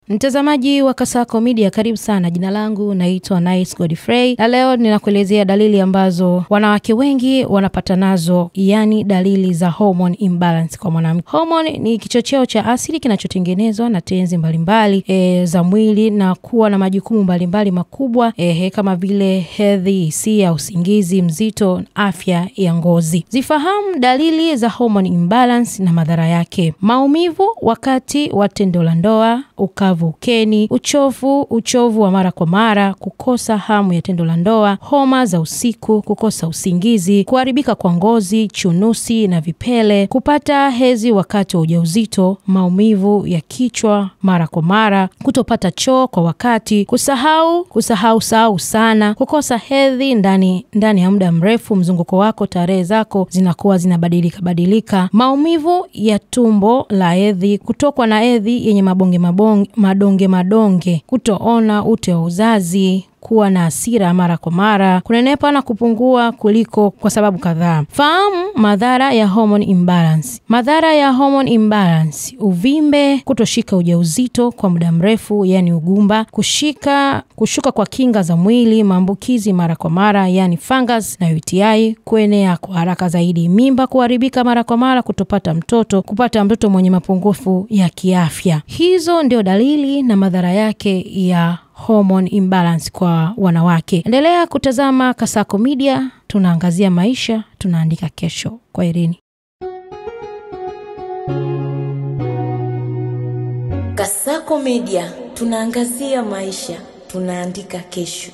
Mtazamaji wa Kasako Media, karibu sana. Jina langu naitwa Nice Godfrey. Na leo ninakuelezea dalili ambazo wanawake wengi wanapata nazo, yani dalili za hormone imbalance kwa mwanamke. Hormone ni kichocheo cha asili kinachotengenezwa na tenzi mbalimbali za mwili na kuwa na majukumu mbalimbali makubwa kama vile hedhi, hisia, usingizi mzito, afya ya ngozi. Zifahamu dalili za hormone imbalance na madhara yake: maumivu wakati wa tendo la ndoa, ukavu ukeni, uchovu wa mara kwa mara, kukosa hamu ya tendo la ndoa, homa za usiku, kukosa usingizi, kuharibika kwa ngozi, chunusi na vipele, kupata hedhi wakati wa ujauzito, maumivu ya kichwa mara kwa mara, kutopata choo kwa wakati, kusahau sana, kukosa hedhi ndani ya muda mrefu, mzunguko wako, tarehe zako zinakuwa zinabadilika, maumivu ya tumbo la hedhi, kutokwa na hedhi yenye madonge, kutoona ute wa uzazi, kuwa na hasira mara kwa mara, kunenepa na kupungua kuliko kwa sababu kadhaa. Fahamu madhara ya hormone imbalance. Madhara ya hormone imbalance: uvimbe, kutoshika ujauzito kwa muda mrefu yani ugumba, kushuka kwa kinga za mwili, maambukizi mara kwa mara yani fungus na UTI, kuenea kwa haraka zaidi, mimba kuharibika mara kwa mara, kupata mtoto mwenye mapungufu ya kiafya. Hizo ndio dalili na madhara yake ya hormone imbalance kwa wanawake. Endelea kutazama Kasako Media, tunaangazia maisha, tunaandika kesho. Kwaherini. Kasako Media, tunaangazia maisha, tunaandika kesho.